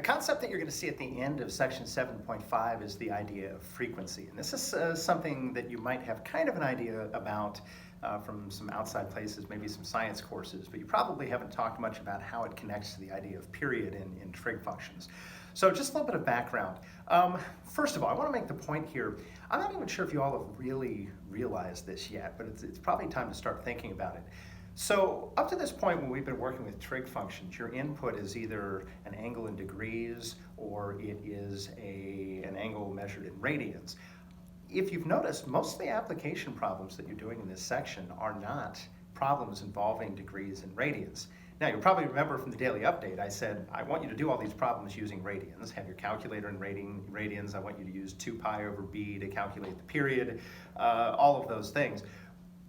A concept that you're going to see at the end of section 7.5 is the idea of frequency. And this is something that you might have kind of an idea about from some outside places, maybe some science courses, but you probably haven't talked much about how it connects to the idea of period in trig functions. So just a little bit of background. First of all, I want to make the point here, I'm not even sure if you all have really realized this yet, but it's probably time to start thinking about it. So up to this point when we've been working with trig functions, your input is either an angle in degrees or it is an angle measured in radians. If you've noticed, most of the application problems that you're doing in this section are not problems involving degrees and radians. Now, you'll probably remember from the daily update, I said, I want you to do all these problems using radians. Have your calculator in radians. I want you to use 2 pi over b to calculate the period, all of those things.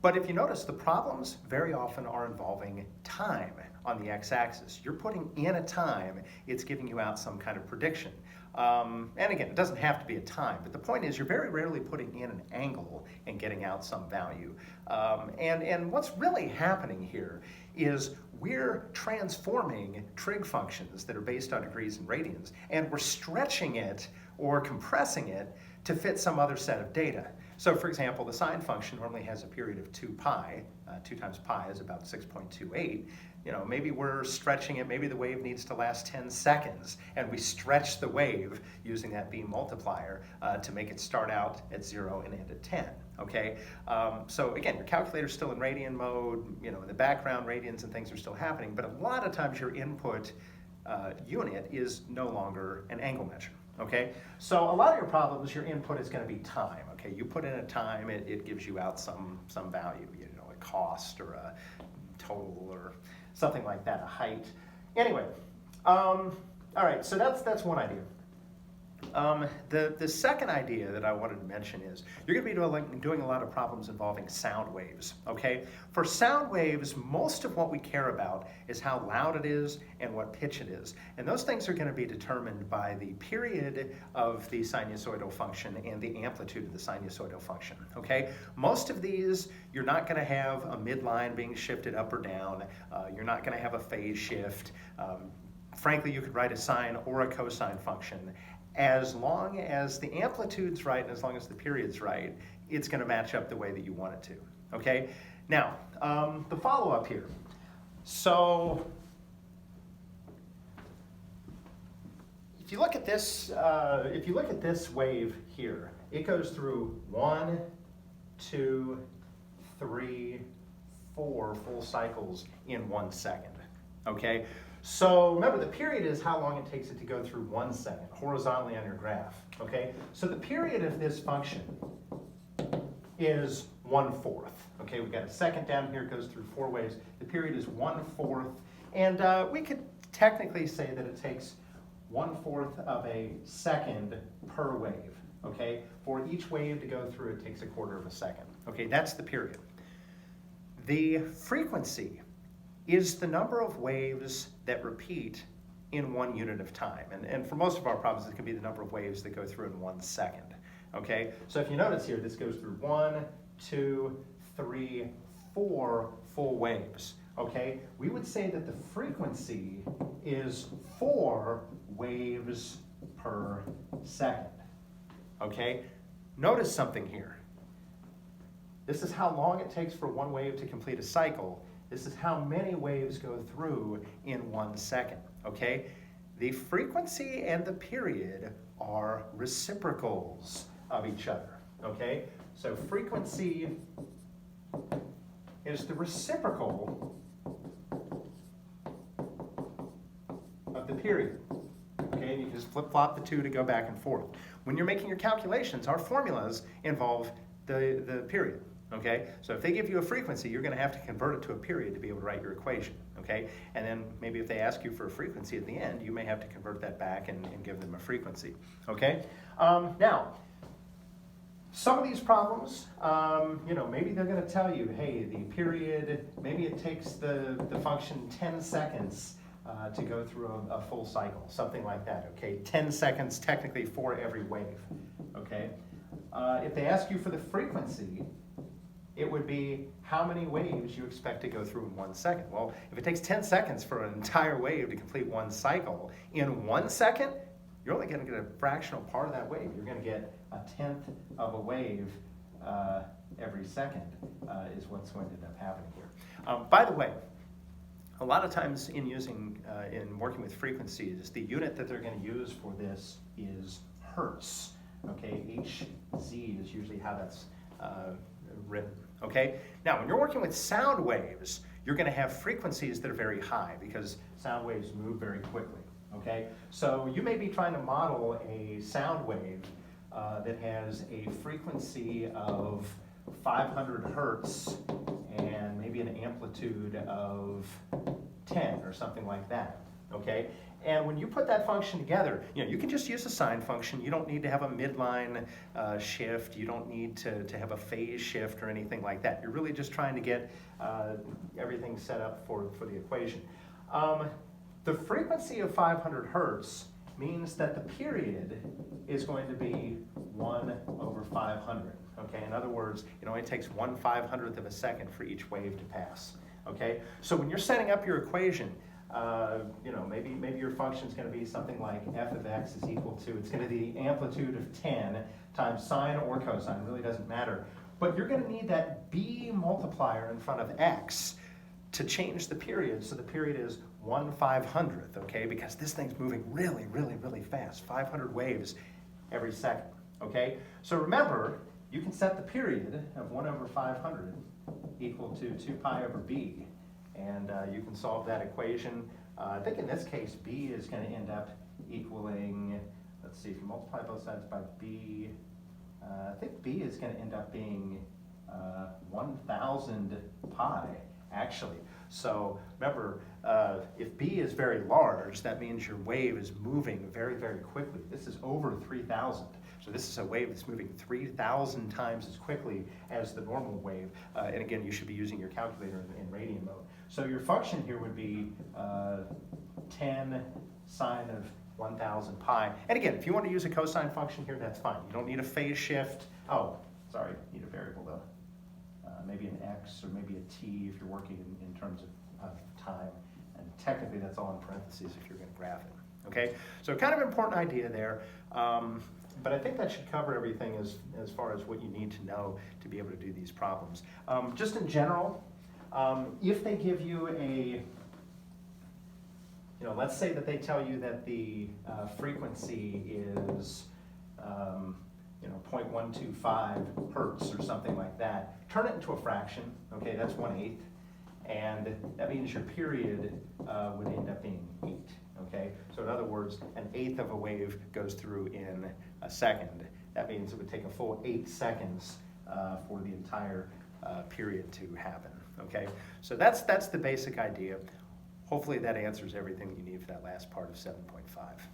But if you notice, the problems very often are involving time on the x-axis. You're putting in a time, it's giving you out some kind of prediction. And again, it doesn't have to be a time, but the point is you're very rarely putting in an angle and getting out some value. And what's really happening here is we're transforming trig functions that are based on degrees and radians, and we're stretching it or compressing it to fit some other set of data. So for example, the sine function normally has a period of 2 pi. 2 times pi is about 6.28. You know, maybe we're stretching it, maybe the wave needs to last 10 seconds, and we stretch the wave using that beam multiplier to make it start out at 0 and end at 10, okay? So again, your calculator's still in radian mode, you know, in the background radians and things are still happening, but a lot of times your input unit is no longer an angle measure. Okay, so a lot of your problems, your input is going to be time. Okay, you put in a time, it gives you out some value, you know, a cost or a total or something like that, a height. Anyway, all right, so that's one idea. The second idea that I wanted to mention is you're going to be doing a lot of problems involving sound waves, okay? For sound waves, most of what we care about is how loud it is and what pitch it is. And those things are going to be determined by the period of the sinusoidal function and the amplitude of the sinusoidal function, okay? Most of these, you're not going to have a midline being shifted up or down. You're not going to have a phase shift. Frankly, you could write a sine or a cosine function. As long as the amplitude's right and as long as the period's right, it's going to match up the way that you want it to, okay? Now, the follow-up here. So, if you look at this wave here, it goes through 1, 2, 3, 4 full cycles in 1 second, okay? So remember, the period is how long it takes it to go through 1 second, horizontally on your graph, okay? So the period of this function is 1/4, okay? We've got a second down here, it goes through 4 waves. The period is 1/4, and we could technically say that it takes 1/4 of a second per wave, okay? For each wave to go through, it takes 1/4 of a second, okay? That's the period. The frequency is the number of waves that repeat in 1 unit of time. And for most of our problems, it can be the number of waves that go through in 1 second, okay? So if you notice here, this goes through 1, 2, 3, 4 full waves, okay? We would say that the frequency is 4 waves per second, okay? Notice something here. This is how long it takes for 1 wave to complete a cycle. This is how many waves go through in 1 second, okay? The frequency and the period are reciprocals of each other, okay? So frequency is the reciprocal of the period, okay? And you can just flip-flop the two to go back and forth. When you're making your calculations, our formulas involve the period. Okay, so if they give you a frequency, you're going to have to convert it to a period to be able to write your equation, okay? And then maybe if they ask you for a frequency at the end, you may have to convert that back and give them a frequency, okay? Now, some of these problems, you know, maybe they're going to tell you, hey, the period, maybe it takes the function 10 seconds to go through a full cycle, something like that, okay? 10 seconds technically for every wave, okay? If they ask you for the frequency, it would be how many waves you expect to go through in 1 second. Well, if it takes 10 seconds for an entire wave to complete one cycle, in 1 second, you're only going to get a fractional part of that wave. You're going to get a tenth of a wave every second is what's going to end up happening here. By the way, a lot of times in working with frequencies, the unit that they're going to use for this is hertz. Okay, Hz is usually how that's written. Okay, now when you're working with sound waves, you're going to have frequencies that are very high because sound waves move very quickly. Okay, so you may be trying to model a sound wave that has a frequency of 500 hertz and maybe an amplitude of 10 or something like that. Okay, and when you put that function together, you can just use a sine function. You don't need to have a midline shift. You don't need to have a phase shift or anything like that. You're really just trying to get everything set up for the equation. The frequency of 500 hertz means that the period is going to be 1 over 500. Okay, in other words, it only takes 1/500th of a second for each wave to pass. Okay, so when you're setting up your equation, maybe your function is going to be something like f of x is equal to, it's going to be the amplitude of 10 times sine or cosine, it really doesn't matter. But you're going to need that b multiplier in front of x to change the period, so the period is 1/500th, okay? Because this thing's moving really, really, really fast, 500 waves every second, okay? So remember, you can set the period of 1 over 500 equal to 2 pi over b, and you can solve that equation. I think in this case, b is going to end up equaling, let's see, if you multiply both sides by b, I think b is going to end up being 1,000 pi, actually. So remember, if b is very large, that means your wave is moving very, very quickly. This is over 3,000. So this is a wave that's moving 3,000 times as quickly as the normal wave. And again, you should be using your calculator in radian mode. So your function here would be 10 sine of 1,000 pi. And again, if you want to use a cosine function here, that's fine. You don't need a phase shift. Oh, sorry, you need a variable though. Maybe an x or maybe a t if you're working in terms of time. And technically that's all in parentheses if you're going to graph it. Okay, so kind of important idea there. But I think that should cover everything as far as what you need to know to be able to do these problems. Just in general, if they give you let's say that they tell you that the frequency is 0.125 hertz or something like that, turn it into a fraction. Okay, that's 1/8, and that means your period would end up being 8. Okay, so in other words, 1/8 of a wave goes through in a second. That means it would take a full 8 seconds for the entire period to happen. Okay, so that's the basic idea. Hopefully that answers everything you need for that last part of 7.5.